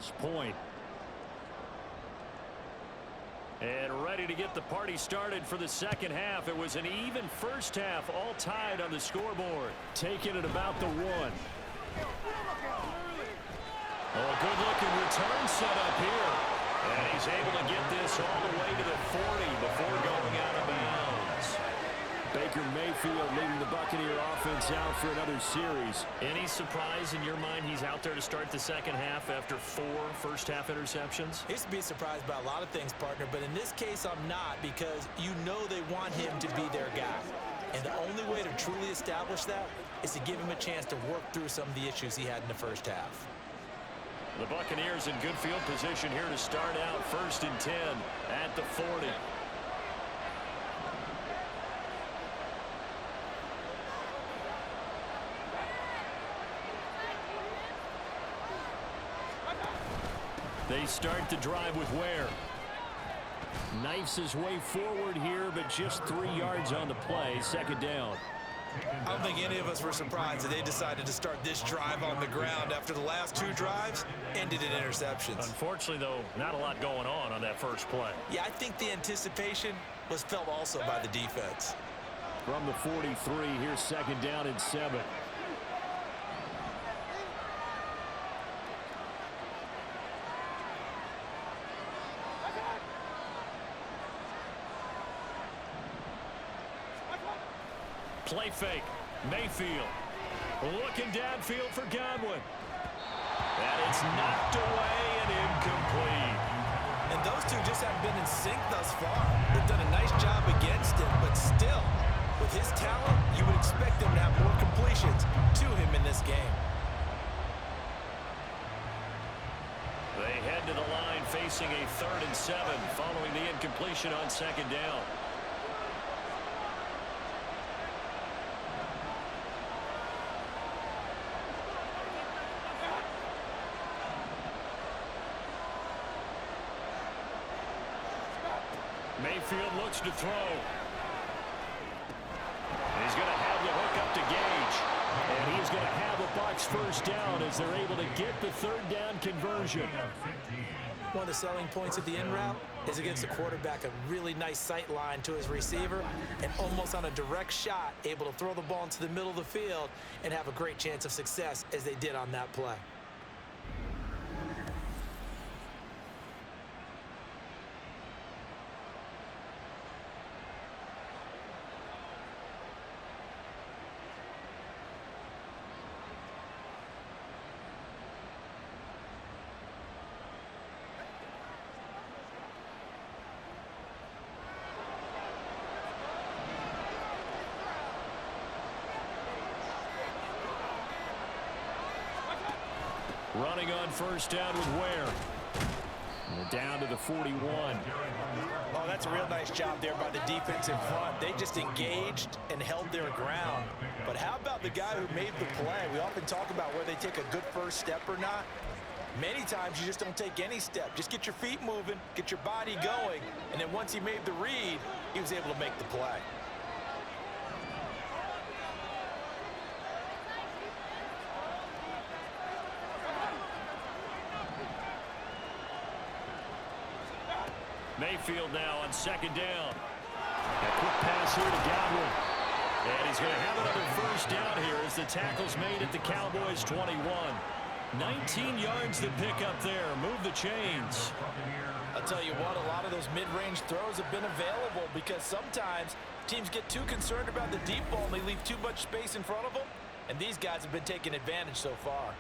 this point. And ready to get the party started for the second half. It was an even first half, all tied on the scoreboard. Taking it about the 1. Oh, a good-looking return set up here. And he's able to get this all the way to the 40 before going out of bounds. Baker Mayfield leading the Buccaneer offense out for another series. Any surprise in your mind he's out there to start the second half after 4 first-half interceptions? He's to be surprised by a lot of things, partner, but in this case I'm not, because you know they want him to be their guy. And the only way to truly establish that is to give him a chance to work through some of the issues he had in the first half. The Buccaneers in good field position here to start out 1st and 10 at the 40. They start the drive with Ware. Knifes his way forward here, but just 3 yards on the play. Second down. I don't think any of us were surprised that they decided to start this drive on the ground after the last 2 drives ended in interceptions. Unfortunately, though, not a lot going on that first play. Yeah, I think the anticipation was felt also by the defense. From the 43, here's 2nd down and 7. Play fake. Mayfield looking downfield for Godwin. And it's knocked away and incomplete. And those two just haven't been in sync thus far. They've done a nice job against him, but still, with his talent, you would expect him to have more completions to him in this game. They head to the line facing a 3rd and 7 following the incompletion on 2nd down. Mayfield looks to throw. He's going to have the hook up to Gage. And he's going to have a Bucs first down as they're able to get the 3rd down conversion. One of the selling points of the in route is against the quarterback, a really nice sight line to his receiver, and almost on a direct shot, able to throw the ball into the middle of the field and have a great chance of success as they did on that play. Running on first down with Ware. And down to the 41. Oh, that's a real nice job there by the defense in front. They just engaged and held their ground. But how about the guy who made the play? We often talk about whether they take a good first step or not. Many times you just don't take any step. Just get your feet moving, get your body going, and then once he made the read, he was able to make the play. Mayfield now on 2nd down. A quick pass here to Godwin. And he's going to have another first down here as the tackle's made at the Cowboys' 21. 19 yards to pick up there. Move the chains. I'll tell you what, a lot of those mid-range throws have been available because sometimes teams get too concerned about the deep ball and they leave too much space in front of them. And these guys have been taking advantage so far.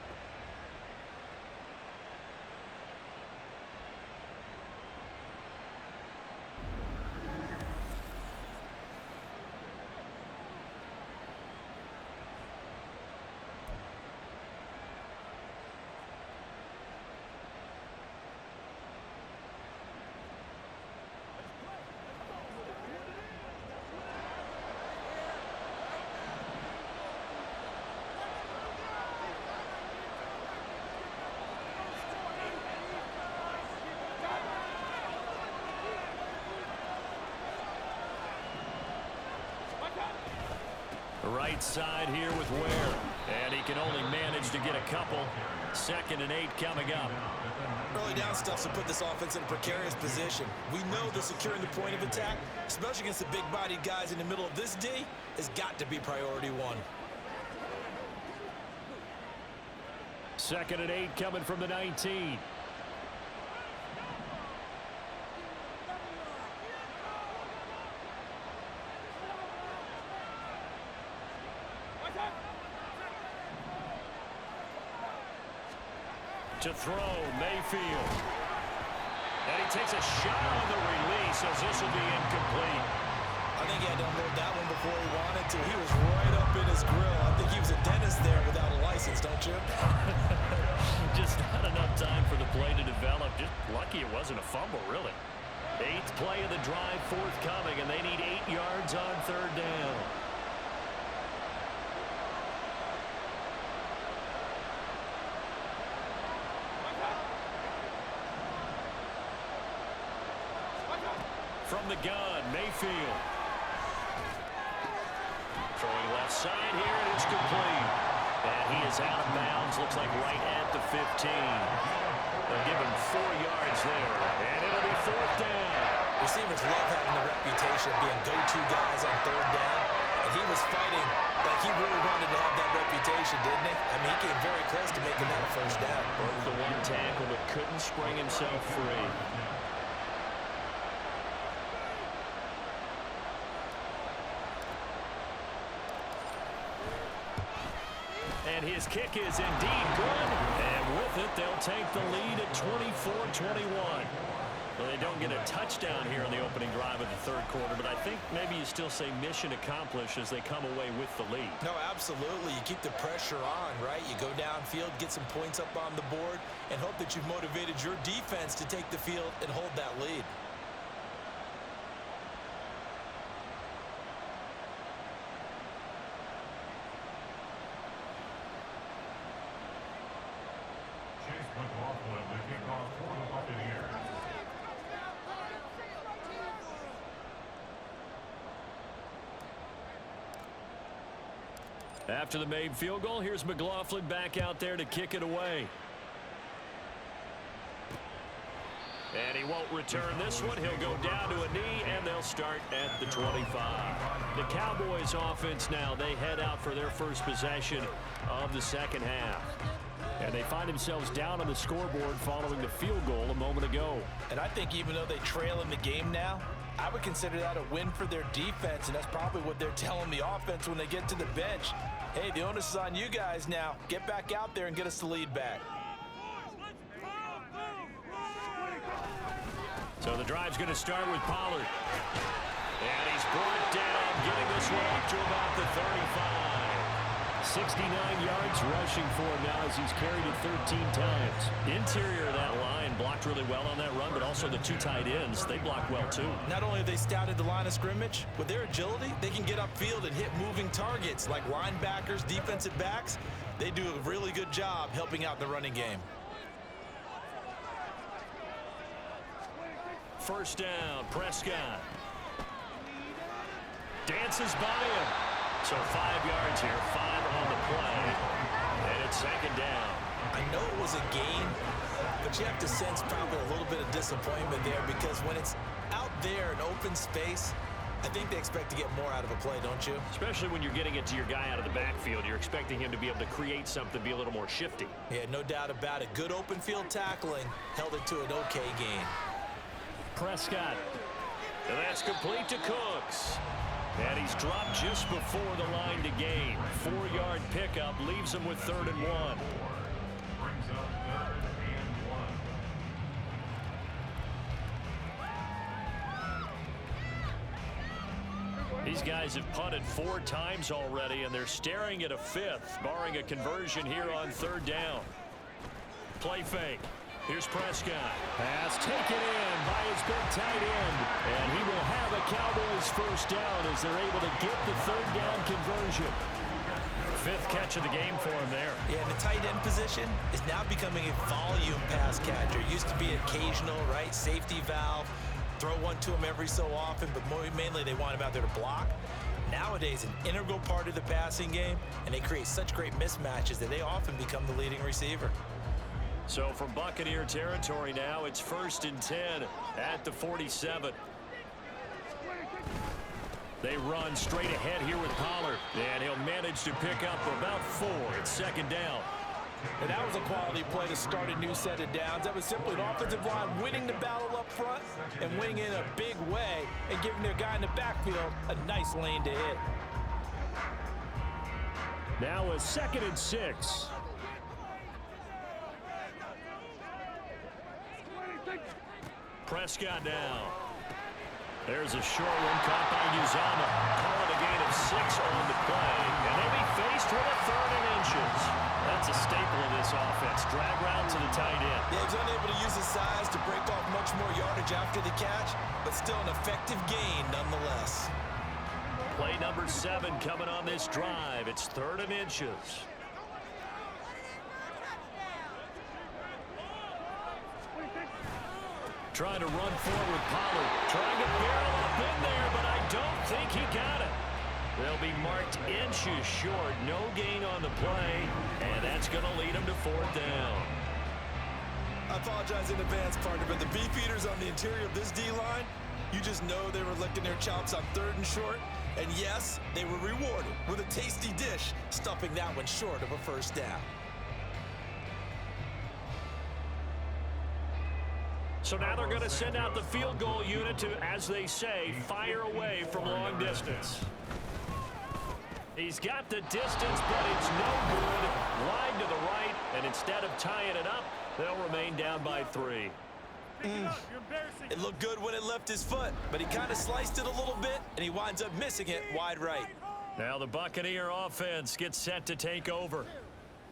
Right side here with Ware. And he can only manage to get a couple. 2nd and 8 coming up. Early down stuff to put this offense in a precarious position. We know that securing the point of attack, especially against the big-bodied guys in the middle of this D, has got to be priority one. 2nd and 8 coming from the 19. To throw, Mayfield. And he takes a shot on the release as this will be incomplete. I think he had to unload that one before he wanted to. He was right up in his grill. I think he was a dentist there without a license, don't you? Just not enough time for the play to develop. Just lucky it wasn't a fumble, really. 8th play of the drive forthcoming, and they need 8 yards on 3rd down. From the gun, Mayfield. Throwing left side here, and it's complete. And he is out of bounds, looks like right at the 15. They'll give him 4 yards there, and it'll be 4th down. Receivers love having the reputation of being go-to guys on 3rd down, and he was fighting like he really wanted to have that reputation, didn't he? I mean, he came very close to making that a 1st down. Broke the 1 tackle, but couldn't spring himself free. And his kick is indeed good. And with it, they'll take the lead at 24-21. Well, they don't get a touchdown here in the opening drive of the 3rd quarter, but I think maybe you still say mission accomplished as they come away with the lead. No, absolutely. You keep the pressure on, right? You go downfield, get some points up on the board, and hope that you've motivated your defense to take the field and hold that lead. After the made field goal, here's McLaughlin back out there to kick it away. And he won't return this one. He'll go down to a knee, and they'll start at the 25. The Cowboys offense now, they head out for their first possession of the 2nd half. And they find themselves down on the scoreboard following the field goal a moment ago. And I think even though they trail in the game now, I would consider that a win for their defense, and that's probably what they're telling the offense when they get to the bench. Hey, the onus is on you guys now. Get back out there and get us the lead back. So the drive's going to start with Pollard. And he's brought down, getting this one up to about the 35. 69 yards rushing for him now as he's carried it 13 times. Interior of that line blocked really well on that run, but also the 2 tight ends, they block well too. Not only have they scouted the line of scrimmage, with their agility, they can get upfield and hit moving targets like linebackers, defensive backs. They do a really good job helping out the running game. 1st down, Prescott. Dances by him. So 5 yards here, 5 on the play. And it's 2nd down. I know it was a gain, but you have to sense probably a little bit of disappointment there because when it's out there in open space, I think they expect to get more out of a play, don't you? Especially when you're getting it to your guy out of the backfield. You're expecting him to be able to create something, be a little more shifty. Yeah, no doubt about it. Good open field tackling held it to an okay gain. Prescott. And that's complete to Cooks. And he's dropped just before the line to gain. 4-yard pickup leaves him with 3rd and 1. These guys have punted 4 times already, and they're staring at a 5th, barring a conversion here on 3rd down. Play fake. Here's Prescott. Pass taken in by his big tight end. And he will have a Cowboys 1st down as they're able to get the 3rd down conversion. 5th catch of the game for him there. Yeah, and the tight end position is now becoming a volume pass catcher. It used to be occasional, right? Safety valve. Throw one to him every so often, but mainly they want him out there to block. Nowadays, an integral part of the passing game, and they create such great mismatches that they often become the leading receiver. So from Buccaneer territory now, it's 1st and 10 at the 47. They run straight ahead here with Pollard, and he'll manage to pick up about 4. It's 2nd down. And that was a quality play to start a new set of downs. That was simply an offensive line winning the battle up front and winning in a big way and giving their guy in the backfield a nice lane to hit. Now a 2nd and 6. Prescott now. There's a short one caught by Uzama. Call it a gain of 6 on the play. And they'll be faced with a 3rd and inches. That's a staple of this offense. Drag route to the tight end. Yeah, he's unable to use his size to break off much more yardage after the catch, but still an effective gain nonetheless. Play number 7 coming on this drive. It's 3rd and inches. Trying to run forward, Pollard. Trying to barrel up in there, but I don't think he got it. They'll be marked inches short. No gain on the play, and that's going to lead them to 4th down. I apologize in advance, partner, but the beefeaters on the interior of this D-line, you just know they were licking their chops on 3rd and short. And yes, they were rewarded with a tasty dish, stuffing that one short of a 1st down. So now they're going to send out the field goal unit to, as they say, fire away from long distance. He's got the distance, but it's no good. Wide to the right, and instead of tying it up, they'll remain down by 3. It looked good when it left his foot, but he kind of sliced it a little bit, and he winds up missing it wide right. Now the Buccaneer offense gets set to take over.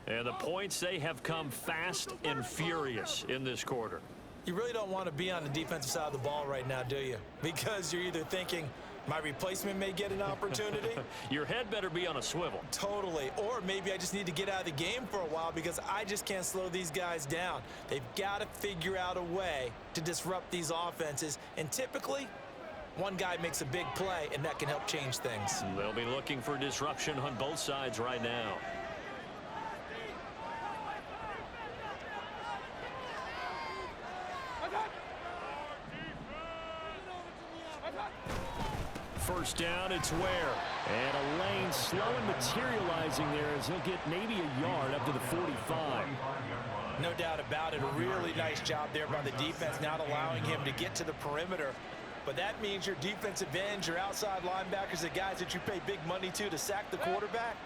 And the points, they have come fast and furious in this quarter. You really don't want to be on the defensive side of the ball right now, do you? Because you're either thinking, my replacement may get an opportunity. Your head better be on a swivel. Totally. Or maybe I just need to get out of the game for a while because I just can't slow these guys down. They've got to figure out a way to disrupt these offenses. And typically, one guy makes a big play, and that can help change things. They'll be looking for disruption on both sides right now. First down, it's Ware. And a lane slow and materializing there as he'll get maybe a yard up to the 45. No doubt about it. A really nice job there by the defense, not allowing him to get to the perimeter. But that means your defensive ends, your outside linebackers, the guys that you pay big money to sack the quarterback,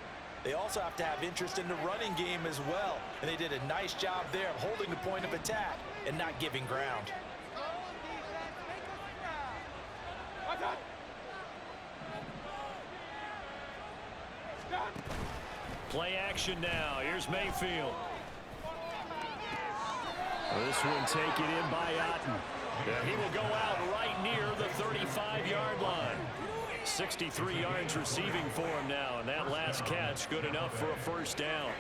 they also have to have interest in the running game as well. And they did a nice job there of holding the point of attack and not giving ground. Play action now. Here's Mayfield. This one taken in by Otten. He will go out right near the 35-yard line. 63 yards receiving for him now, and that last catch good enough for a first down.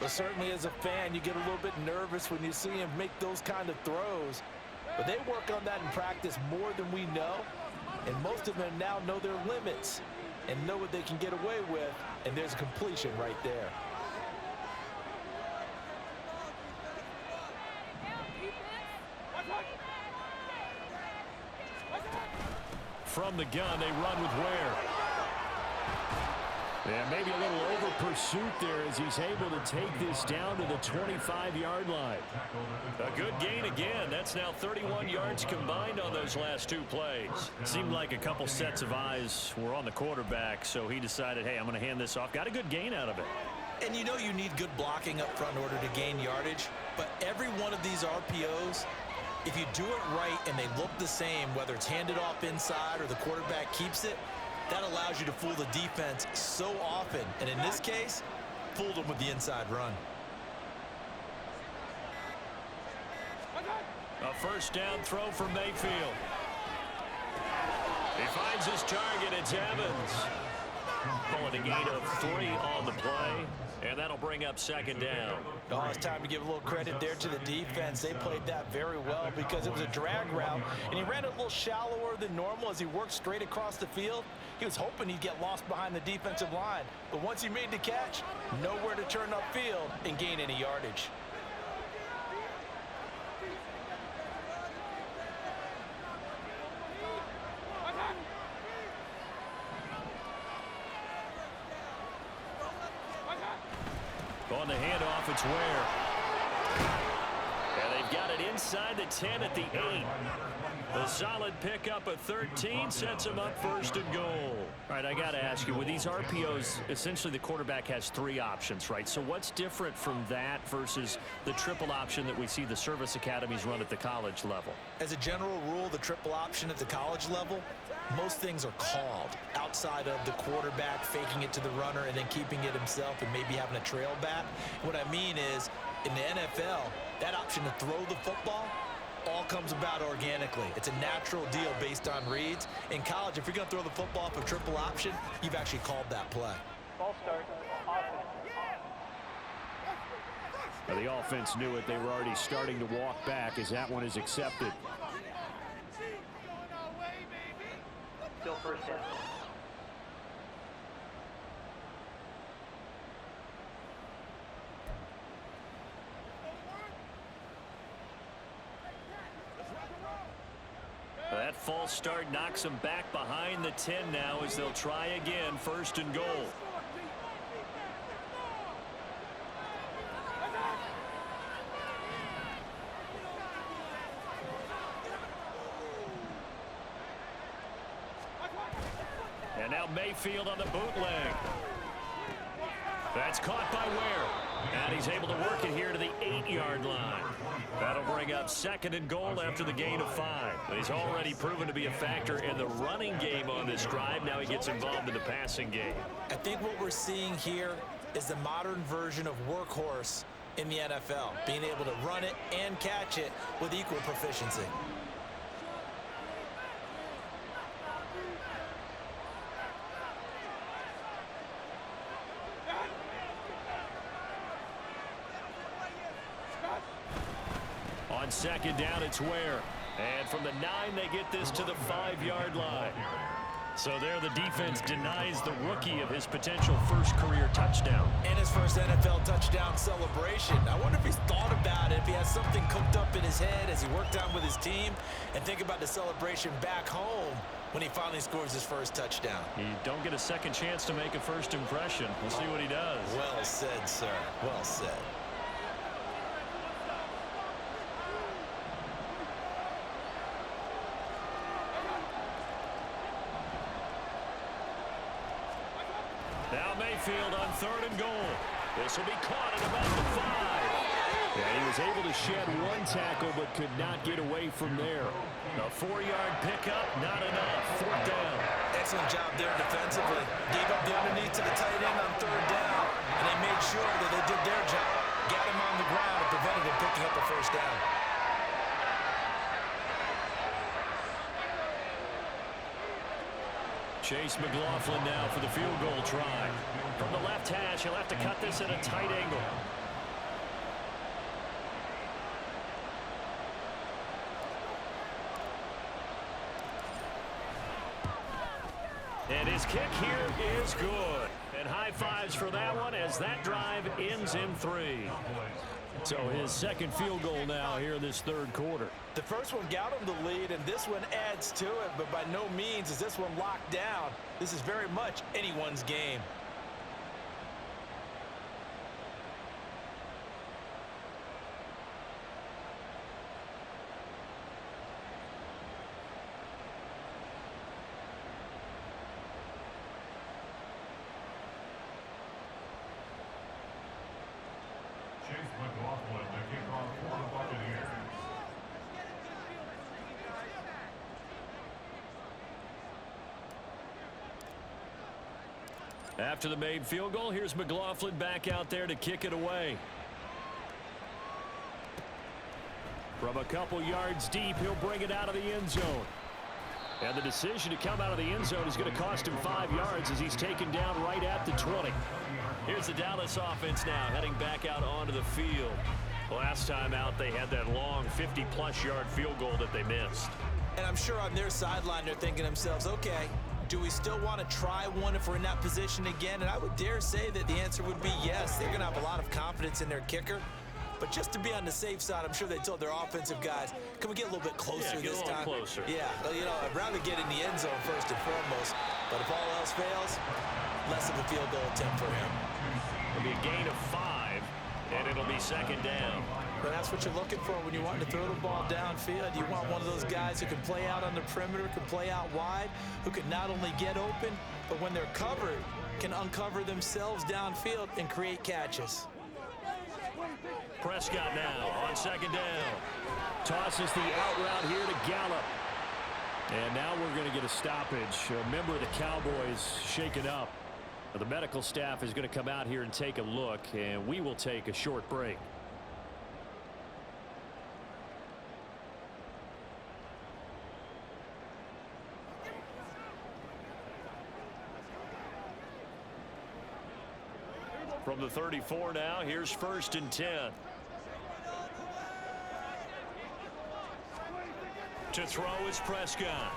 But certainly as a fan, you get a little bit nervous when you see him make those kind of throws. But they work on that in practice more than we know, and most of them now know their limits and know what they can get away with, and there's a completion right there. From the gun, they run with Ware. Yeah, maybe a little over pursuit there as he's able to take this down to the 25-yard line. A good gain again. That's now 31 yards combined on those last 2 plays. Seemed like a couple sets of eyes were on the quarterback, so he decided, hey, I'm going to hand this off. Got a good gain out of it. And you know you need good blocking up front in order to gain yardage, but every one of these RPOs, if you do it right and they look the same, whether it's handed off inside or the quarterback keeps it, that allows you to fool the defense so often. And in this case, fooled them with the inside run. A first down throw for Mayfield. He finds his target. It's Evans. Pulling a gain of 3 on the play. And that'll bring up second down. Oh, it's time to give a little credit there to the defense. They played that very well because it was a drag route, and he ran a little shallower than normal as he worked straight across the field. He was hoping he'd get lost behind the defensive line, but once he made the catch, nowhere to turn upfield and gain any yardage. On the handoff, it's Ware. And they've got it inside the 10 at the 8. A solid pickup of 13 sets him up first and goal. All right, I got to ask you, with these RPOs, essentially the quarterback has 3 options, right? So what's different from that versus the triple option that we see the service academies run at the college level? As a general rule, the triple option at the college level, most things are called outside of the quarterback faking it to the runner and then keeping it himself and maybe having a trail back. What I mean is, in the NFL, that option to throw the football all comes about organically. It's a natural deal based on reads. In college, if you're going to throw the football off a triple option, you've actually called that play. Ball start. Well, the offense knew it. They were already starting to walk back as that one is accepted. Still first down. That false start knocks them back behind the 10 now as they'll try again, first and goal. And now Mayfield on the bootleg. That's caught by Ware. And he's able to work it here to the 8-yard line. That'll bring up second and goal after the gain of 5. He's already proven to be a factor in the running game on this drive. Now he gets involved in the passing game. I think what we're seeing here is the modern version of workhorse in the NFL, being able to run it and catch it with equal proficiency. On second down, it's Ware. And from the 9, they get this to the 5-yard line. So there the defense denies the rookie of his potential first career touchdown. And his first NFL touchdown celebration. I wonder if he's thought about it, if he has something cooked up in his head as he worked out with his team, and think about the celebration back home when he finally scores his first touchdown. You don't get a second chance to make a first impression. We'll see what he does. Well said, sir. Well said. Now Mayfield on third and goal. This will be caught at about the 5. Yeah, he was able to shed one tackle but could not get away from there. A 4-yard pickup, not enough. Fourth down. Excellent job there defensively. Gave up the underneath to the tight end on third down, and they made sure that they did their job. Got him on the ground and prevented him picking up a first down. Chase McLaughlin now for the field goal try. From the left hash, he'll have to cut this at a tight angle. And his kick here is good. And high fives for that one as that drive ends in 3. So his second field goal now here in this third quarter. The first one got him the lead, and this one adds to it, but by no means is this one locked down. This is very much anyone's game. McLaughlin, the kickoff for the Buccaneers. After the made field goal, here's McLaughlin back out there to kick it away. From a couple yards deep, he'll bring it out of the end zone. And the decision to come out of the end zone is going to cost him 5 yards as he's taken down right at the 20. Here's the Dallas offense now heading back out onto the field. Last time out, they had that long 50-plus yard field goal that they missed. And I'm sure on their sideline, they're thinking to themselves, okay, do we still want to try one if we're in that position again? And I would dare say that the answer would be yes. They're going to have a lot of confidence in their kicker. But just to be on the safe side, I'm sure they told their offensive guys, can we get a little bit closer this time? Closer. Yeah, you know, I'd rather get in the end zone first and foremost. But if all else fails, less of a field goal attempt for him. It'll be a gain of 5, and it'll be second down. But that's what you're looking for when you want to throw the ball downfield. You want one of those guys who can play out on the perimeter, can play out wide, who can not only get open, but when they're covered, can uncover themselves downfield and create catches. Prescott now on second down. Tosses the out route here to Gallup. And now we're going to get a stoppage. A member of the Cowboys shaken up. The medical staff is going to come out here and take a look, and we will take a short break. From the 34 now, here's 1st and 10. To throw is Prescott.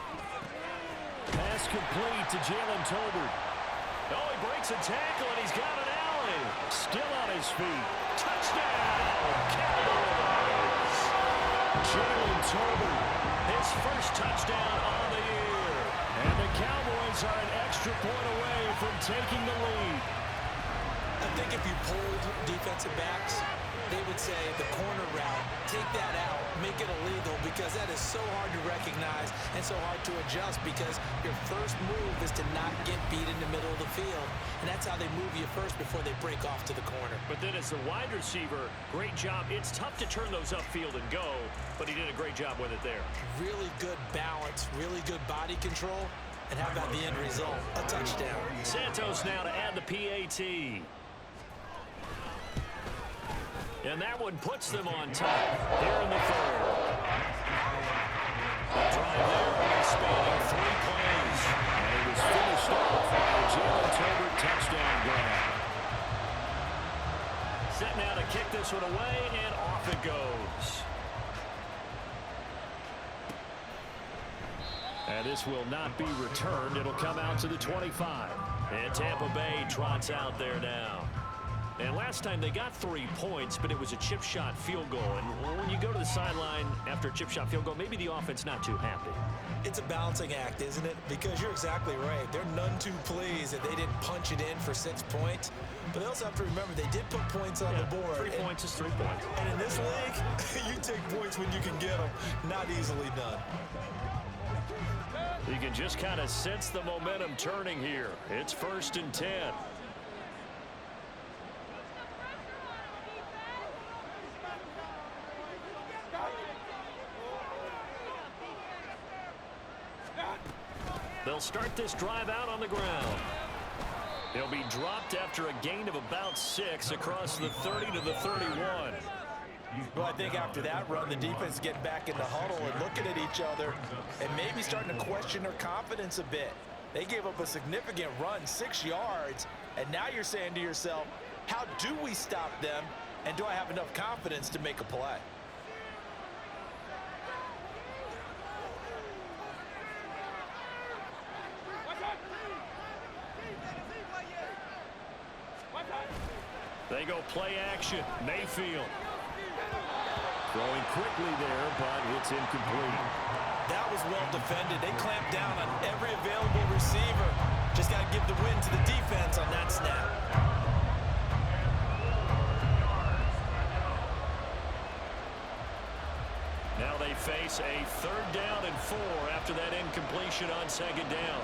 Pass complete to Jalen Tolbert. Oh, he breaks a tackle, and he's got an alley. Still on his feet. Touchdown, Cowboys! Jalen Tolbert, his first touchdown on the year. And the Cowboys are an extra point away from taking the lead. I think if you polled defensive backs, they would say the corner route, take that out, make it illegal, because that is so hard to recognize and so hard to adjust, because your first move is to not get beat in the middle of the field. And that's how they move you first before they break off to the corner. But then as the wide receiver, great job. It's tough to turn those upfield and go, but he did a great job with it there. Really good balance, really good body control. And how about the end result? A touchdown. Santos now to add the PAT. And that one puts them on top here in the third. The drive there only spanning 3 plays. And it was finished off by a Jalen Tolbert touchdown grab. Set now to kick this one away, and off it goes. And this will not be returned. It'll come out to the 25. And Tampa Bay trots out there now. And last time they got 3 points, but it was a chip shot field goal. And when you go to the sideline after a chip shot field goal, maybe the offense not too happy. It's a balancing act, isn't it? Because you're exactly right. They're none too pleased that they didn't punch it in for 6 points. But they also have to remember they did put points on the board. 3 points is 3 points. And in this league, you take points when you can get them. Not easily done. You can just kind of sense the momentum turning here. It's 1st and 10. They'll start this drive out on the ground. He'll be dropped after a gain of about 6 across the 30 to the 31. Well, I think after that run, the defense getting back in the huddle and looking at each other and maybe starting to question their confidence a bit. They gave up a significant run, 6 yards, and now you're saying to yourself, how do we stop them, and do I have enough confidence to make a play? They go play action. Mayfield. Throwing quickly there, but it's incomplete. That was well defended. They clamped down on every available receiver. Just got to give the win to the defense on that snap. Now they face a 3rd down and 4 after that incompletion on 2nd down.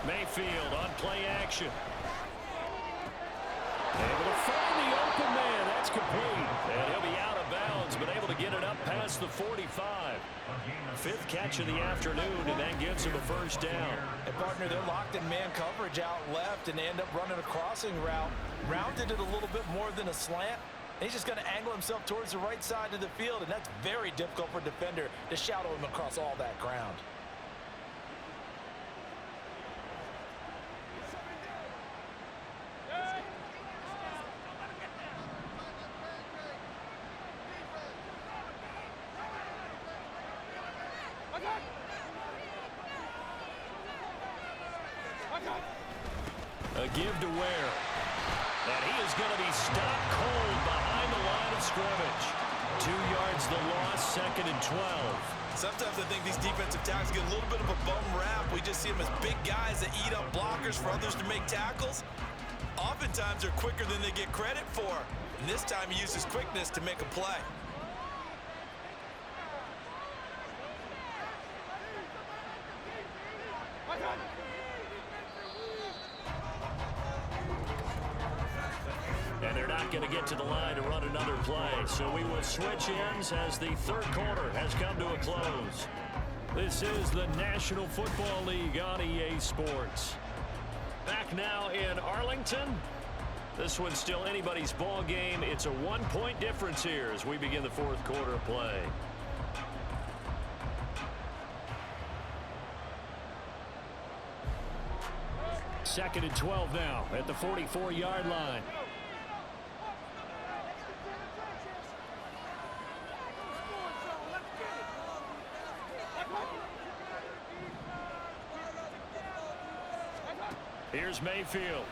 Mayfield on play action. Able to find the open man. That's complete. And he'll be out of bounds, but able to to get it up past the 45. Fifth catch of the afternoon, and that gives him a first down. And partner, they're locked in man coverage out left, and they end up running a crossing route. Rounded it a little bit more than a slant. He's just going to angle himself towards the right side of the field, and that's very difficult for a defender to shadow him across all that ground. A give to Ware. And he is going to be stopped cold behind the line of scrimmage. 2 yards the loss, second and 12. Sometimes I think these defensive tackles get a little bit of a bum rap. We just see them as big guys that eat up blockers for others to make tackles. Oftentimes they're quicker than they get credit for. And this time he uses quickness to make a play. And they're not going to get to the line to run another play. So we will switch ends as the third quarter has come to a close. This is the National Football League on EA Sports. Back now in Arlington. This one's still anybody's ball game. It's a 1-point difference here as we begin the fourth quarter of play. Second and 12 now at the 44-yard line. Here's Mayfield.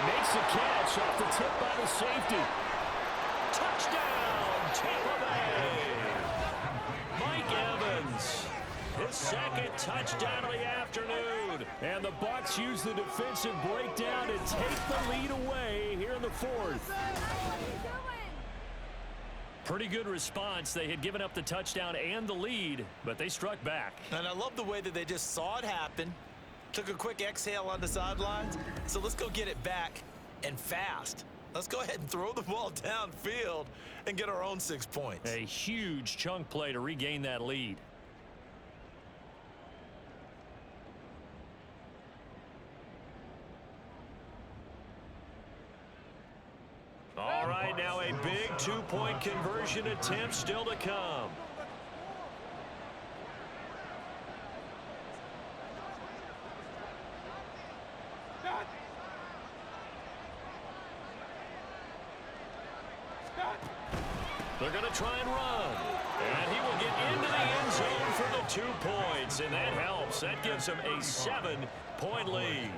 Makes the catch off the tip by the safety. Touchdown, Tampa Bay. Mike Evans. His second touchdown of the afternoon. And the Bucs use the defensive breakdown to take the lead away here in the fourth. Pretty good response. They had given up the touchdown and the lead, but they struck back. And I love the way that they just saw it happen, took a quick exhale on the sidelines. So let's go get it back and fast. Let's go ahead and throw the ball downfield and get our own 6 points. A huge chunk play to regain that lead. All right, now a big 2-point conversion attempt still to come. They're going to try and run. And he will get into the end zone for the 2 points, and that helps. That gives him a 7-point lead.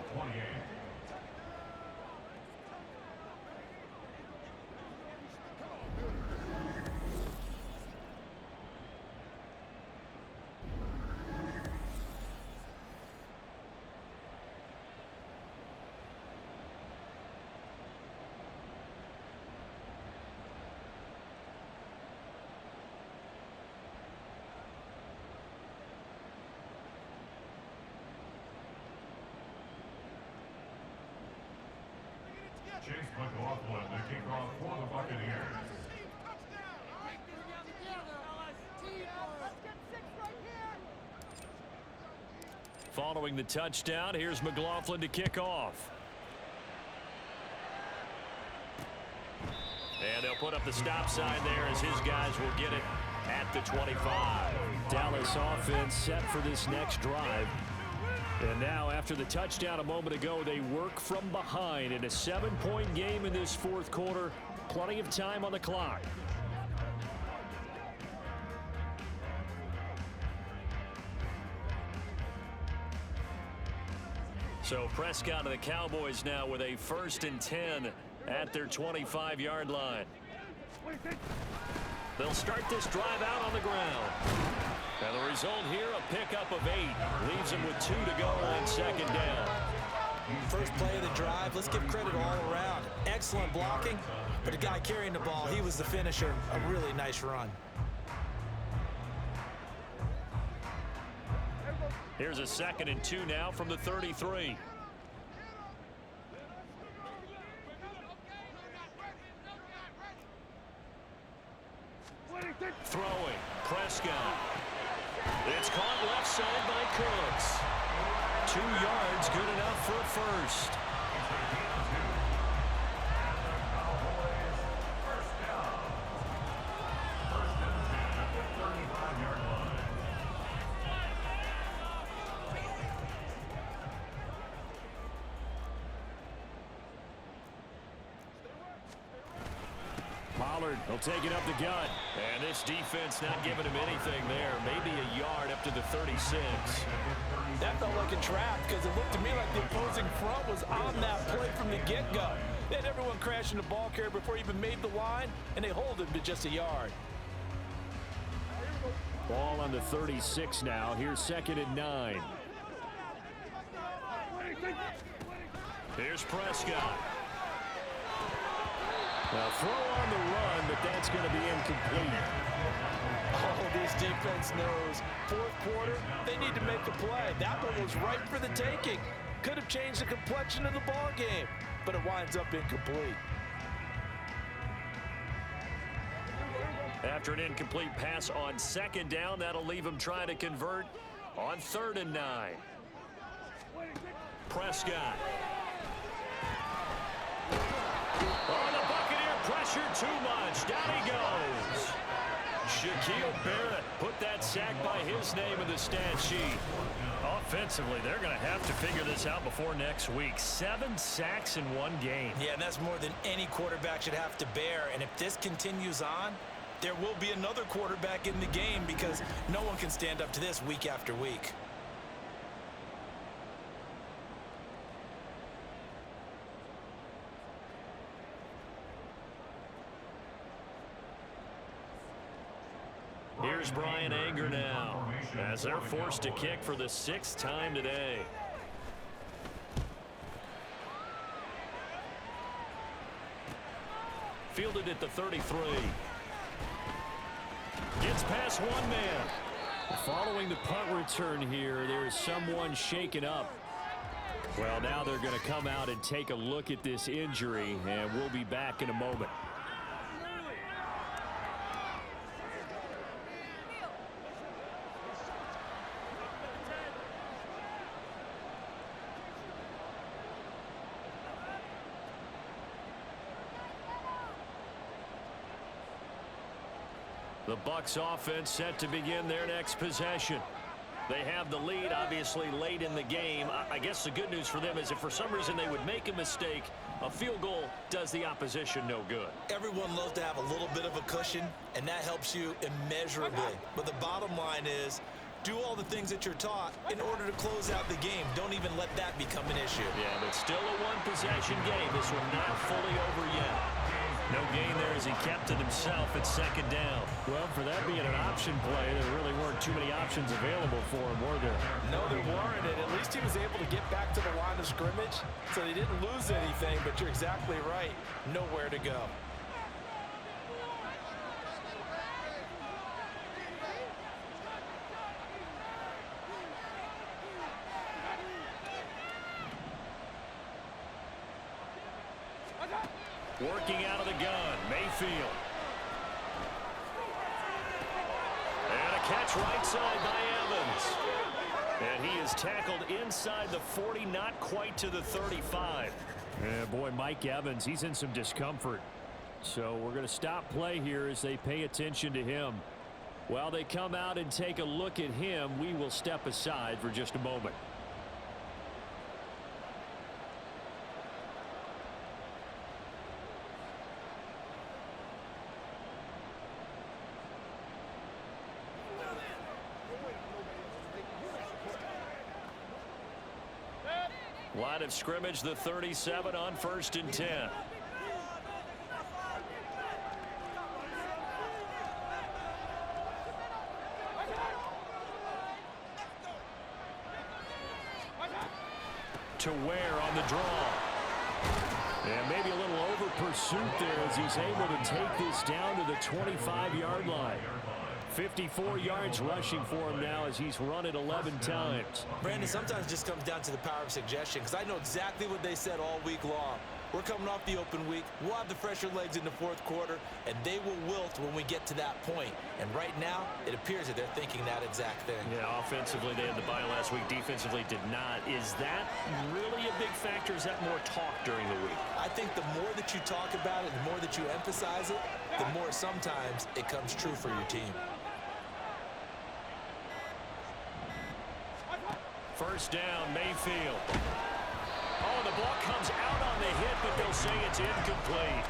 Chase McLaughlin, the kickoff for the Buccaneers. Following the touchdown, here's McLaughlin to kick off. And they'll put up the stop sign there as his guys will get it at the 25. Dallas offense set for this next drive. And now, after the touchdown a moment ago, they work from behind in a 7-point game in this fourth quarter. Plenty of time on the clock. So Prescott and the Cowboys now with a 1st and 10 at their 25-yard line. They'll start this drive out on the ground. And the result here, a pickup of 8. Leaves them with 2 to go on 2nd down. First play of the drive, let's give credit all around. Excellent blocking, but the guy carrying the ball, he was the finisher. A really nice run. Here's a 2nd and 2 now from the 33. Throwing. Prescott. It's caught left side by Cooks. 2 yards, good enough for a first. Pollard will take it up the gut. And this defense not giving him anything there. Maybe a yard up to the 36. That felt like a trap because it looked to me like the opposing front was on that play from the get-go. They had everyone crashing the ball carrier before he even made the line, and they hold him to just a yard. Ball on the 36 now. Here's 2nd and 9. Here's Prescott. Now throw on the run, but that's going to be incomplete. Oh, this defense knows. 4th quarter, they need to make a play. That one was ripe for the taking. Could have changed the complexion of the ball game, but it winds up incomplete. After an incomplete pass on 2nd down, that'll leave him trying to convert on 3rd and 9. Prescott. Oh, the Buccaneer pressure too much. Down he goes. Shaquille Barrett put that sack by his name in the stat sheet. Offensively, they're going to have to figure this out before next week. 7 sacks in 1 game. Yeah, and that's more than any quarterback should have to bear. And if this continues on, there will be another quarterback in the game because no one can stand up to this week after week. Here's Brian Anger now as they're forced to kick for the 6th time today. Fielded at the 33. Gets past 1 man. Following the punt return here, there's someone shaken up. Well, now they're going to come out and take a look at this injury, and we'll be back in a moment. The Bucs offense set to begin their next possession. They have the lead, obviously, late in the game. I guess the good news for them is if for some reason they would make a mistake, a field goal does the opposition no good. Everyone loves to have a little bit of a cushion, and that helps you immeasurably. But the bottom line is, do all the things that you're taught in order to close out the game. Don't even let that become an issue. Yeah, but still a 1-possession game. This one not fully over yet. No gain there as he kept it himself at 2nd down. Well, for that being an option play, there really weren't too many options available for him, were there? No, there weren't, and at least he was able to get back to the line of scrimmage, so they didn't lose anything, but you're exactly right. Nowhere to go. Working out of the gun, Mayfield. And a catch right side by Evans. And he is tackled inside the 40, not quite to the 35. Yeah, boy, Mike Evans, he's in some discomfort. So we're going to stop play here as they pay attention to him. While they come out and take a look at him, we will step aside for just a moment. Line of scrimmage, the 37 on 1st and 10. To Ware on the draw. And maybe a little over pursuit there as he's able to take this down to the 25-yard line. 54 yards rushing for him now as he's run it 11 times. Brandon, sometimes it just comes down to the power of suggestion because I know exactly what they said all week long. We're coming off the open week. We'll have the fresher legs in the fourth quarter, and they will wilt when we get to that point. And right now, it appears that they're thinking that exact thing. Yeah, offensively, they had the bye last week. Defensively, did not. Is that really a big factor? Is that more talk during the week? I think the more that you talk about it, the more that you emphasize it, the more sometimes it comes true for your team. First down, Mayfield. Oh, the ball comes out on the hit, but they'll say it's incomplete.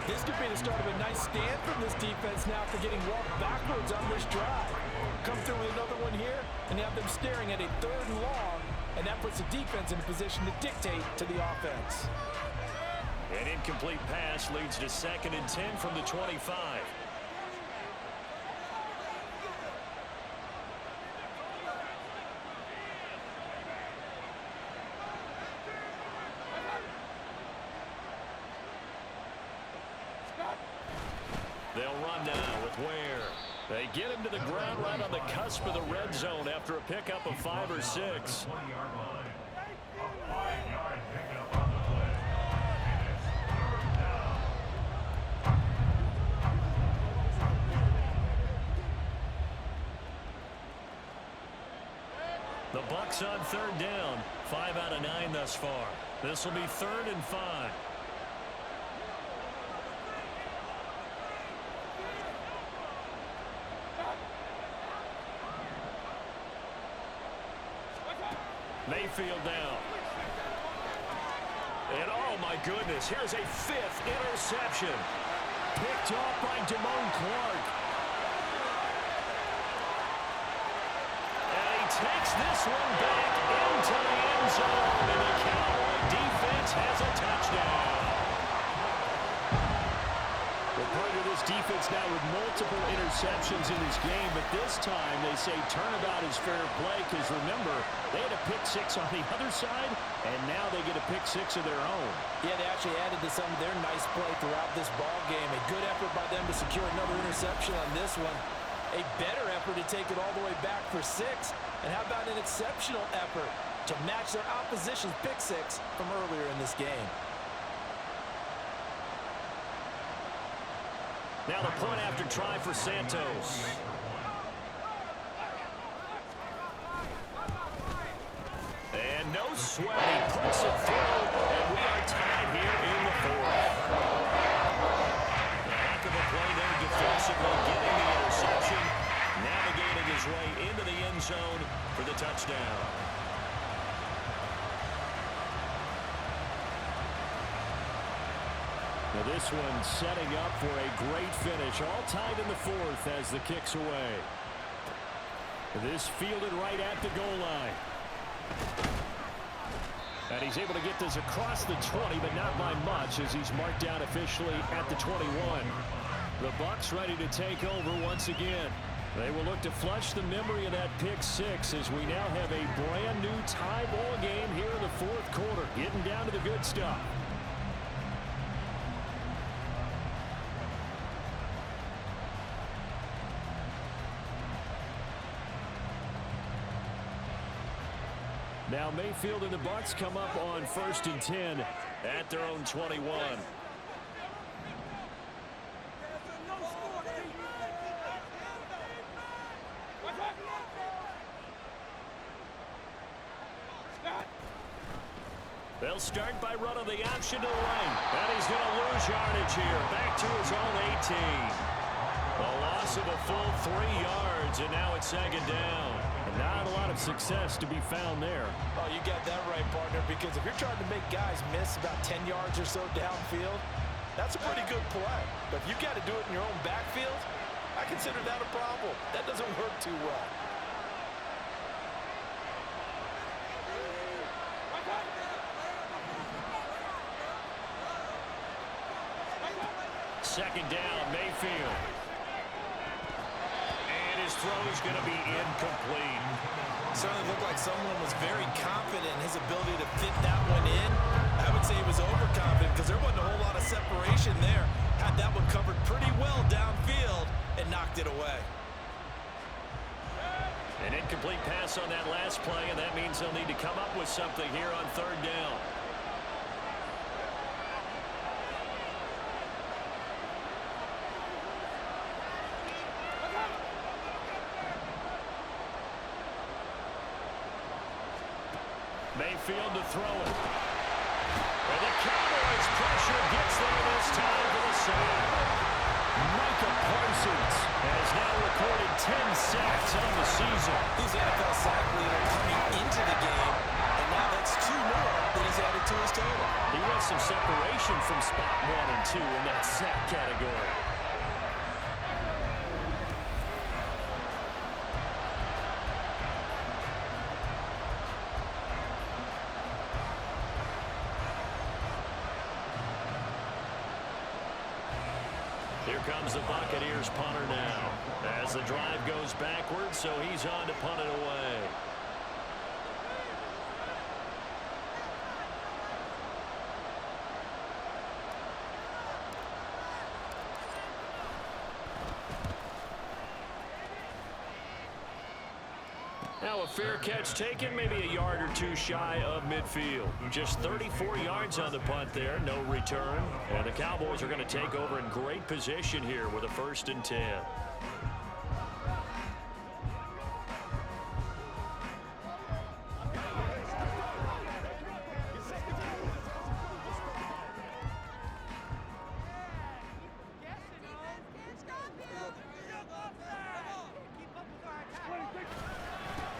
This could be the start of a nice stand from this defense now for getting walked backwards on this drive. Come through with another one here, and you have them staring at a 3rd and long, and that puts the defense in a position to dictate to the offense. An incomplete pass leads to 2nd and 10 from the 25. They'll run now with Ware. They get him to the ground right on the cusp of the red zone after a pickup of 5 or 6. 20-yard line. A 5-yard pickup on the play. And it's 3rd down. The Bucs on 3rd down. 5 out of 9 thus far. This will be 3rd and 5. Mayfield down. And oh my goodness, here's a 5th interception. Picked off by Damone Clark. And he takes this one back into the end zone. And the Cowboy defense has a touchdown. We're part of this defense now with multiple interceptions in this game, but this time they say turnabout is fair play because remember, they had a pick 6 on the other side, and now they get a pick 6 of their own. Yeah, they actually added to some of their nice play throughout this ball game. A good effort by them to secure another interception on this one. A better effort to take it all the way back for 6. And how about an exceptional effort to match their opposition's pick 6 from earlier in this game. Now the point after try for Santos. And no sweat, he puts it through, and we are tied here in the 4th. A heck of a play there defensively, getting the interception, navigating his way into the end zone for the touchdown. Now this one setting up for a great finish, all tied in the 4th as the kick's away. This fielded right at the goal line. And he's able to get this across the 20, but not by much as he's marked down officially at the 21. The Bucs ready to take over once again. They will look to flush the memory of that pick 6 as we now have a brand new tie ball game here in the 4th quarter, getting down to the good stuff. Now Mayfield and the Bucs come up on 1st and 10 at their own 21. They'll start by running the option to the lane. And he's going to lose yardage here. Back to his own 18. A loss of a full 3 yards, and now it's 2nd down. Not a lot of success to be found there. Oh, you got that right, partner, because if you're trying to make guys miss about 10 yards or so downfield, that's a pretty good play. But if you got to do it in your own backfield, I consider that a problem. That doesn't work too well. Second down, Mayfield. And his throw is going to be incomplete. Certainly looked like someone was very confident in his ability to fit that one in. I would say he was overconfident because there wasn't a whole lot of separation there. Had that one covered pretty well downfield and knocked it away. An incomplete pass on that last play, and that means they'll need to come up with something here on 3rd down. Mayfield to throw it. And the Cowboys pressure gets there this time for the sack. Micah Parsons has now recorded 10 sacks on the season. He's the NFL sack leader coming into the game, and now that's 2 more that he's added to his total. He wants some separation from spot 1 and 2 in that sack category. Here comes the Buccaneers punter now. As the drive goes backwards, so he's on to punt it away. Now a fair catch taken, maybe a yard or 2 shy of midfield. Just 34 yards on the punt there, no return. And the Cowboys are going to take over in great position here with a 1st and 10.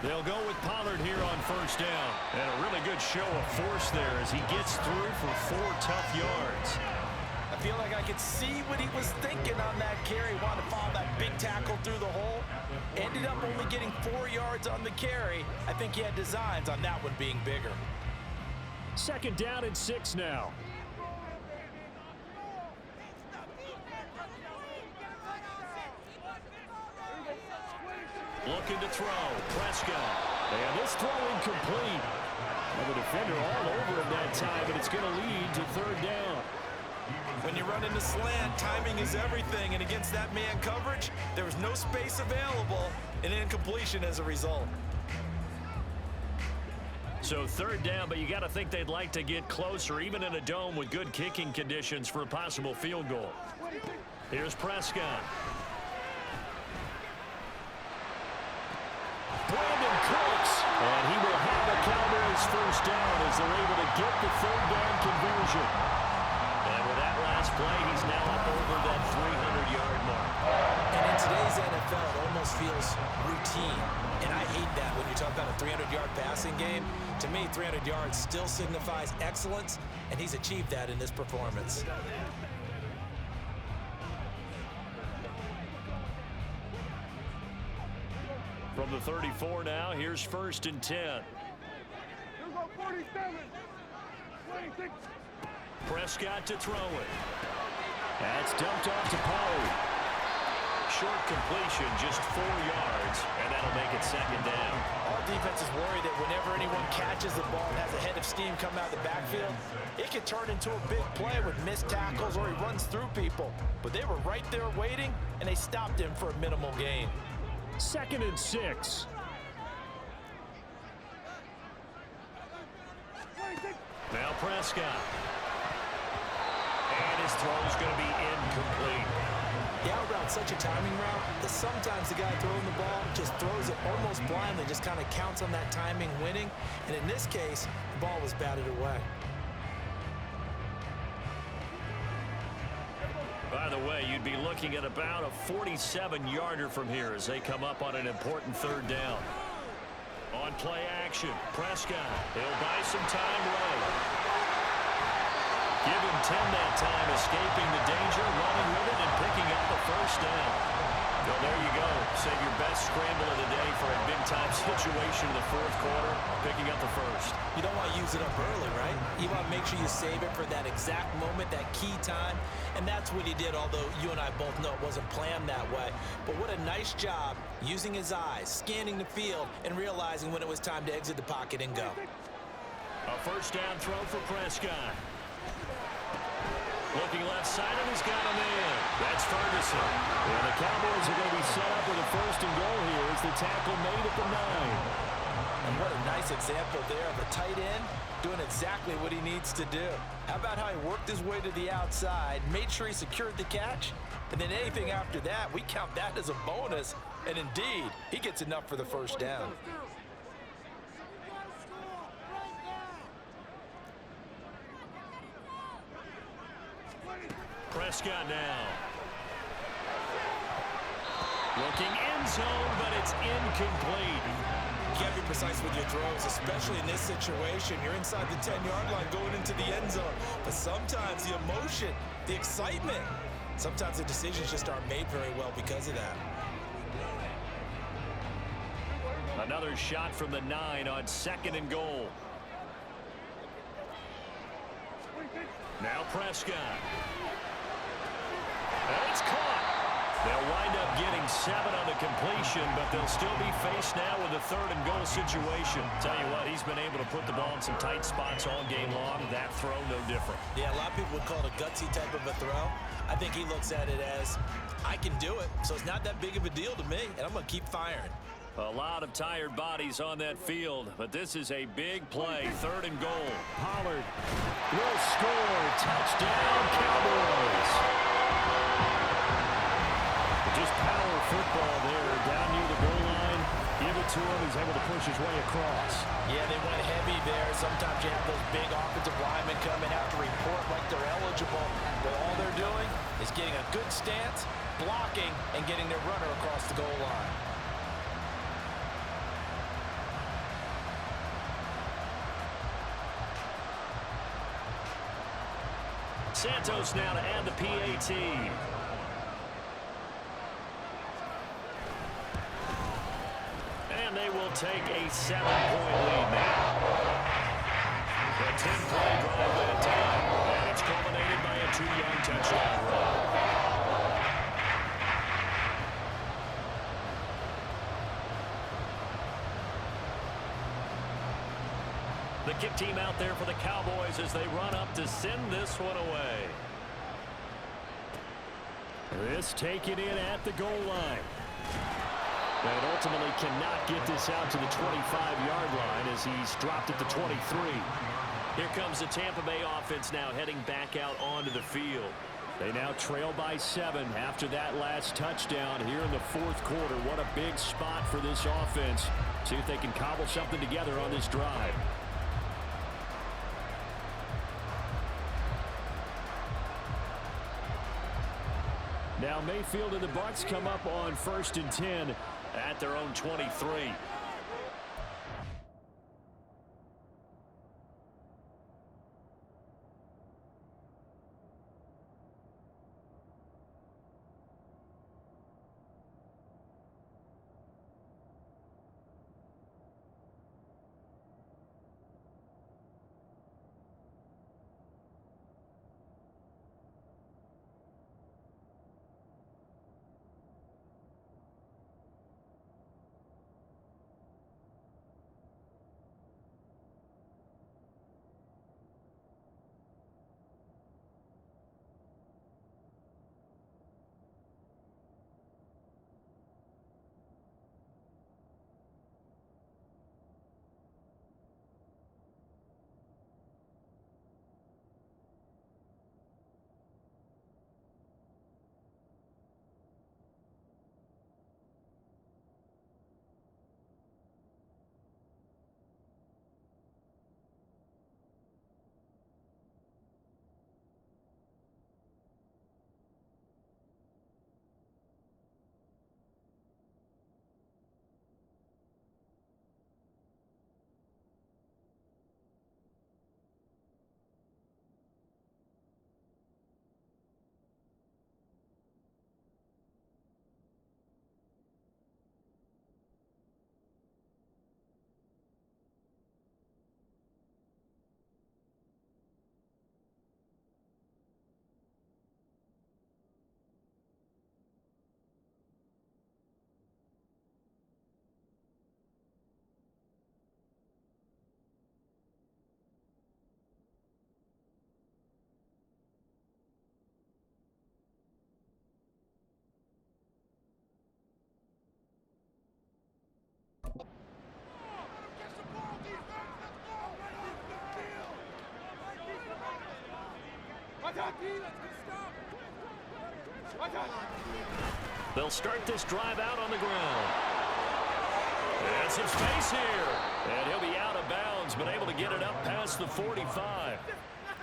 They'll go with Pollard here on 1st down. And a really good show of force there as he gets through for 4 tough yards. I feel like I could see what he was thinking on that carry. Wanted to follow that big tackle through the hole. Ended up only getting 4 yards on the carry. I think he had designs on that one being bigger. 2nd down and 6 now. Looking to throw. Prescott. And this throw incomplete. And the defender all over him that time, but it's going to lead to 3rd down. When you run into slant, timing is everything. And against that man coverage, there was no space available, and incompletion as a result. So 3rd down, but you got to think they'd like to get closer, even in a dome with good kicking conditions for a possible field goal. Here's Prescott. Brandon Cooks, and he will have the Cowboys 1st down as they're able to get the 3rd down conversion. And with that last play, he's now up over that 300-yard mark. And in today's NFL, it almost feels routine. And I hate that when you talk about a 300-yard passing game. To me, 300 yards still signifies excellence, and he's achieved that in this performance. From the 34 now, here's 1st and 10. Prescott to throw it. That's dumped off to Pollard. Short completion, just 4 yards, and that'll make it 2nd down. Our defense is worried that whenever anyone catches the ball and has a head of steam come out of the backfield, it can turn into a big play with missed tackles or he runs through people. But they were right there waiting, and they stopped him for a minimal gain. 2nd and 6. Now Prescott. And his throw's going to be incomplete. The out route's such a timing route that sometimes the guy throwing the ball just throws it almost blindly, just kind of counts on that timing winning. And in this case, the ball was batted away. By the way, you'd be looking at about a 47-yarder from here as they come up on an important 3rd down. On play action, Prescott. He'll buy some time right. Give him 10 that time, escaping the danger, running with it, and picking up the 1st down. Well, there you go. Save your best scramble of the day for a big-time situation in the 4th quarter, picking up the 1st. You don't want to use it up early, right? You want to make sure you save it for that exact moment, that key time. And that's what he did, although you and I both know it wasn't planned that way. But what a nice job using his eyes, scanning the field, and realizing when it was time to exit the pocket and go. A 1st down throw for Prescott. Looking left side, and he's got him in. That's Ferguson. And the Cowboys are going to be set up with a 1st and goal here as the tackle made at the 9. And what a nice example there of a tight end doing exactly what he needs to do. How about how he worked his way to the outside, made sure he secured the catch, and then anything after that, we count that as a bonus. And indeed, he gets enough for the 1st down. Prescott now. Looking end zone, but it's incomplete. You got to be precise with your throws, especially in this situation. You're inside the 10-yard line going into the end zone. But sometimes the emotion, the excitement, sometimes the decisions just aren't made very well because of that. Another shot from the 9 on 2nd and goal. Now Prescott. And it's caught. They'll wind up getting 7 on the completion, but they'll still be faced now with a 3rd and goal situation. Tell you what, he's been able to put the ball in some tight spots all game long. That throw, no different. Yeah, a lot of people would call it a gutsy type of a throw. I think he looks at it as, I can do it, so it's not that big of a deal to me, and I'm going to keep firing. A lot of tired bodies on that field, but this is a big play. 3rd and goal. Pollard will score. Touchdown, Cowboys. Just power football there, down near the goal line. Give it to him. He's able to push his way across. Yeah, they went heavy there. Sometimes you have those big offensive linemen come and have to report like they're eligible. But all they're doing is getting a good stance, blocking, and getting their runner across the goal line. Santos now to add the PAT. And they will take a 7-point lead now. A 10-play drive that time. And it's culminated by a 2-yard touchdown run. The kick team out there for the Cowboys as they run up to send this one away. This taken in at the goal line. And ultimately cannot get this out to the 25-yard line as he's dropped at the 23. Here comes the Tampa Bay offense now heading back out onto the field. They now trail by 7 after that last touchdown here in the 4th quarter. What a big spot for this offense. See if they can cobble something together on this drive. Now Mayfield and the Bucs come up on 1st and 10 at their own 23. They'll start this drive out on the ground. And some space here. And he'll be out of bounds, but able to get it up past the 45.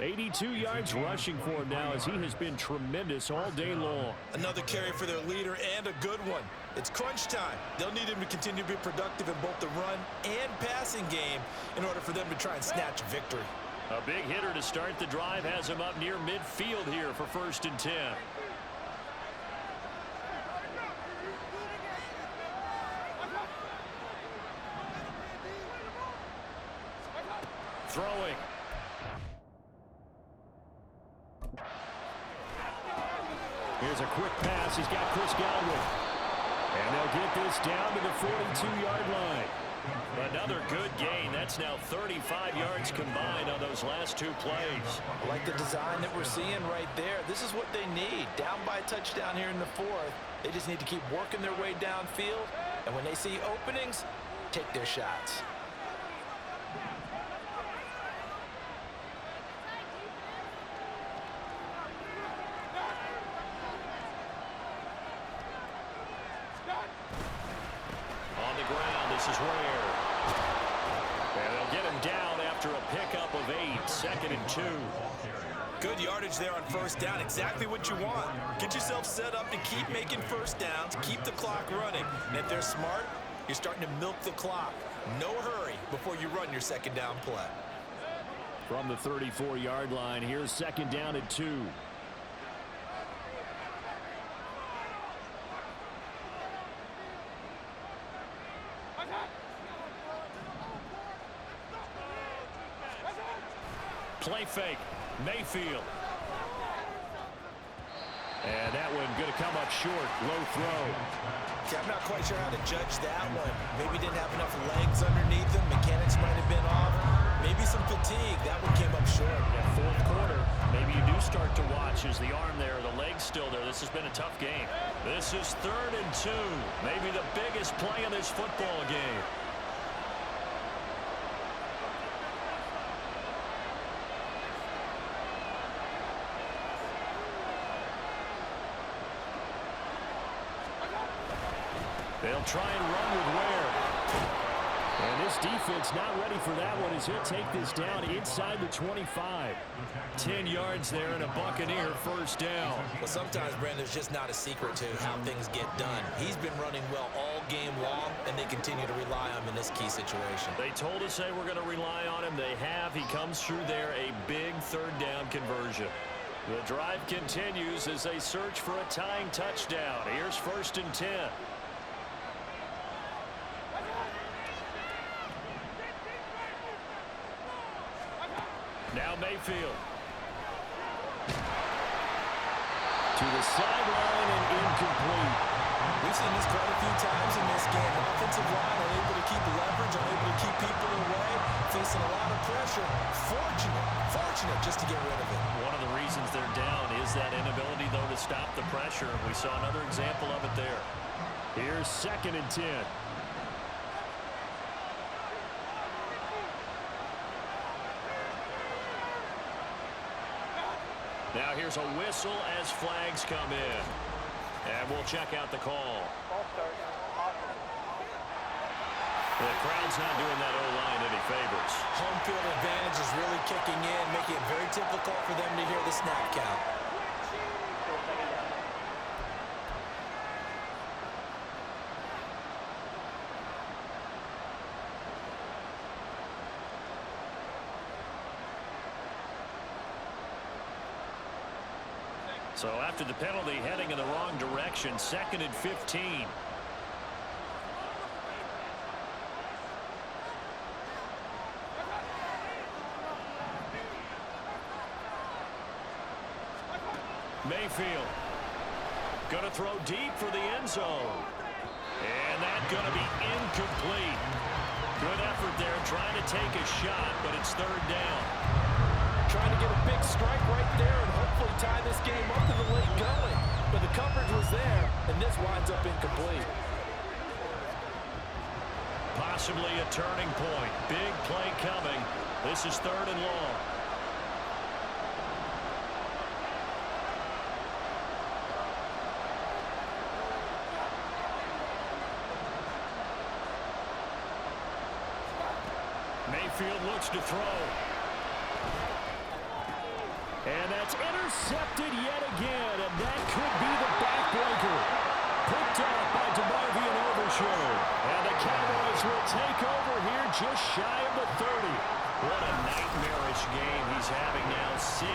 82 yards rushing for him now as he has been tremendous all day long. Another carry for their leader and a good one. It's crunch time. They'll need him to continue to be productive in both the run and passing game in order for them to try and snatch victory. A big hitter to start the drive has him up near midfield here for 1st and 10. Throwing. Here's a quick pass. He's got Chris Godwin. And they'll get this down to the 42-yard line. Another good gain. That's now 35 yards combined on those last 2 plays. I like the design that we're seeing right there. This is what they need. Down by a touchdown here in the 4th. They just need to keep working their way downfield. And when they see openings, take their shots. On the ground, this is Ware. And they'll get him down after a pickup of 8, 2nd and 2. Good yardage there on 1st down. Exactly what you want. Get yourself set up to keep making 1st downs, keep the clock running. And if they're smart, you're starting to milk the clock. No hurry before you run your 2nd down play. From the 34-yard line, here's 2nd down and 2. Play fake. Mayfield. And that one going to come up short. Low throw. Okay, I'm not quite sure how to judge that one. Maybe didn't have enough legs underneath him. Mechanics might have been off. Maybe some fatigue. That one came up short. Yeah, 4th quarter. Maybe you do start to watch as the arm there, the leg's still there. This has been a tough game. This is 3rd and 2. Maybe the biggest play of this football game. They'll try and run with Ware. And this defense not ready for that one as he'll take this down inside the 25. 10 yards there and a Buccaneer 1st down. Well, sometimes, Brandon, there's just not a secret to how things get done. He's been running well all game long, and they continue to rely on him in this key situation. They told us they were going to rely on him. They have. He comes through there, a big 3rd down conversion. The drive continues as they search for a tying touchdown. Here's 1st and 10. Now Mayfield. To the sideline and incomplete. We've seen this quite a few times in this game. Offensive line unable to keep leverage, unable to keep people away, facing a lot of pressure. Fortunate just to get rid of it. One of the reasons they're down is that inability, though, to stop the pressure. We saw another example of it there. Here's 2nd and 10. Now here's a whistle as flags come in. And we'll check out the call. Ball start. Awesome. The crowd's not doing that O-line any favors. Home field advantage is really kicking in, making it very difficult for them to hear the snap count. Still 2nd down. So after the penalty, heading in the wrong direction, 2nd and 15. Mayfield going to throw deep for the end zone. And that's going to be incomplete. Good effort there trying to take a shot, but it's 3rd down. Trying to get a big strike right there and hopefully tie this game up to the late going. But the coverage was there, and this winds up incomplete. Possibly a turning point. Big play coming. This is 3rd and long. Mayfield looks to throw. And that's intercepted yet again, and that could be the backbreaker. Picked up by DeMarvion Overshown. And the Cowboys will take over here just shy of the 30. What a nightmarish game he's having now. 6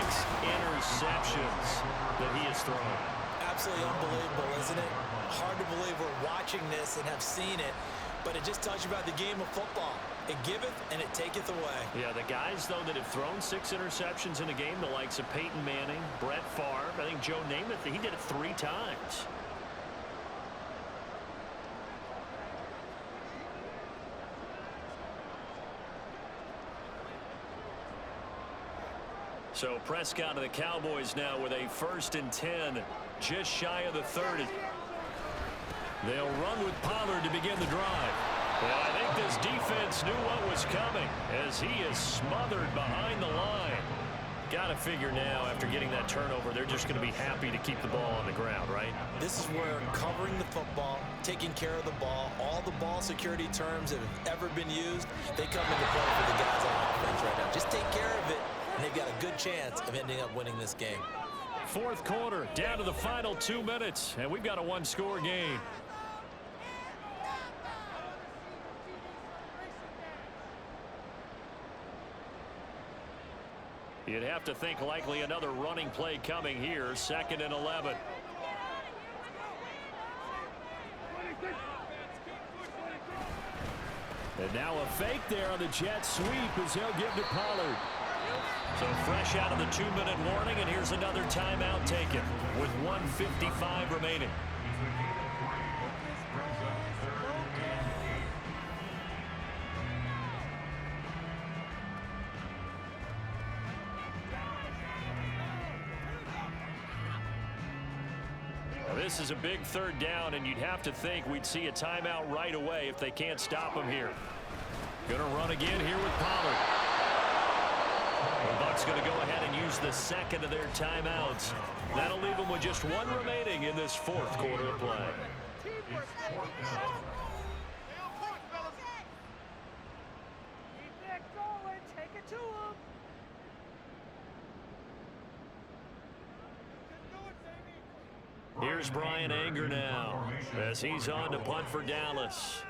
interceptions that he has thrown. Absolutely unbelievable, isn't it? Hard to believe we're watching this and have seen it, but it just tells you about the game of football. It giveth and it taketh away. Yeah, the guys, though, that have thrown 6 interceptions in a game, the likes of Peyton Manning, Brett Favre, I think Joe Namath, he did it 3 times. So Prescott of the Cowboys now with a 1st and 10, just shy of the 30. They'll run with Pollard to begin the drive. Well, I think this defense knew what was coming as he is smothered behind the line. Got to figure now, after getting that turnover, they're just going to be happy to keep the ball on the ground, right? This is where covering the football, taking care of the ball, all the ball security terms that have ever been used, they come into play for the guys on offense right now. Just take care of it, and they've got a good chance of ending up winning this game. 4th quarter, down to the final 2 minutes, and we've got a 1-score game. You'd have to think likely another running play coming here. 2nd and 11. And now a fake there on the jet sweep as he'll give to Pollard. So fresh out of the 2-minute warning, and here's another timeout taken with 1:55 remaining. This is a big 3rd down, and you'd have to think we'd see a timeout right away if they can't stop him here. Going to run again here with Pollard. The Bucs going to go ahead and use the 2nd of their timeouts. That'll leave them with just 1 remaining in this 4th quarter of play. Here's Brian Anger now as he's on to punt for Dallas.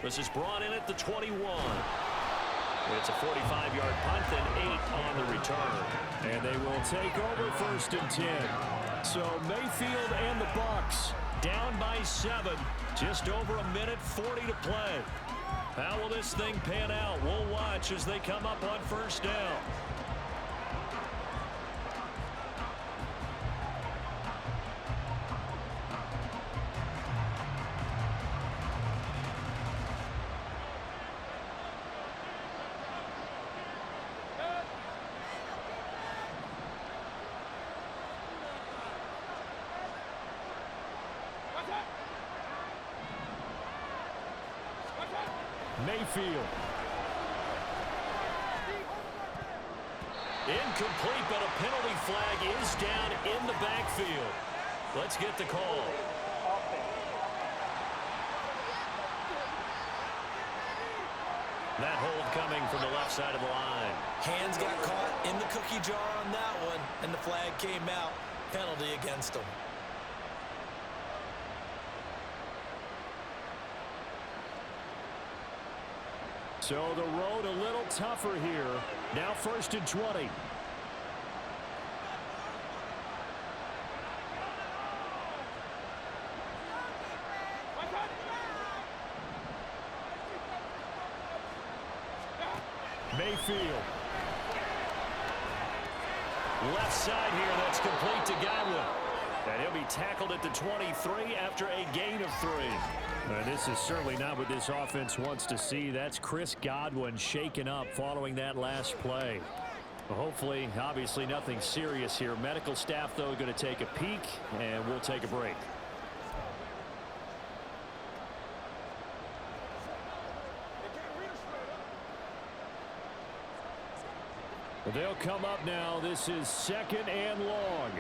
This is brought in at the 21. It's a 45-yard punt and 8 on the return. And they will take over 1st and 10. So Mayfield and the Bucs down by 7. Just over 1:40 to play. How will this thing pan out? We'll watch as they come up on 1st down. Mayfield. Incomplete, but a penalty flag is down in the backfield. Let's get the call. That hold coming from the left side of the line. Hands got caught in the cookie jar on that one, and the flag came out. Penalty against them. So the road a little tougher here. Now 1st and 20. Mayfield. Left side here, that's complete to Godwin. And he'll be tackled at the 23 after a gain of 3. This is certainly not what this offense wants to see. That's Chris Godwin shaken up following that last play. Well, hopefully, obviously nothing serious here. Medical staff, though, going to take a peek, and we'll take a break. They'll come up now. This is 2nd and long.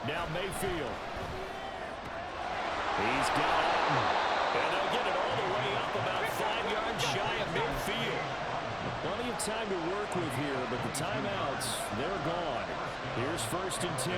Now Mayfield. He's got Alton. And they'll get it all the way up about 5 yards shy of midfield. Plenty of time to work with here, but the timeouts, they're gone. Here's 1st and 10.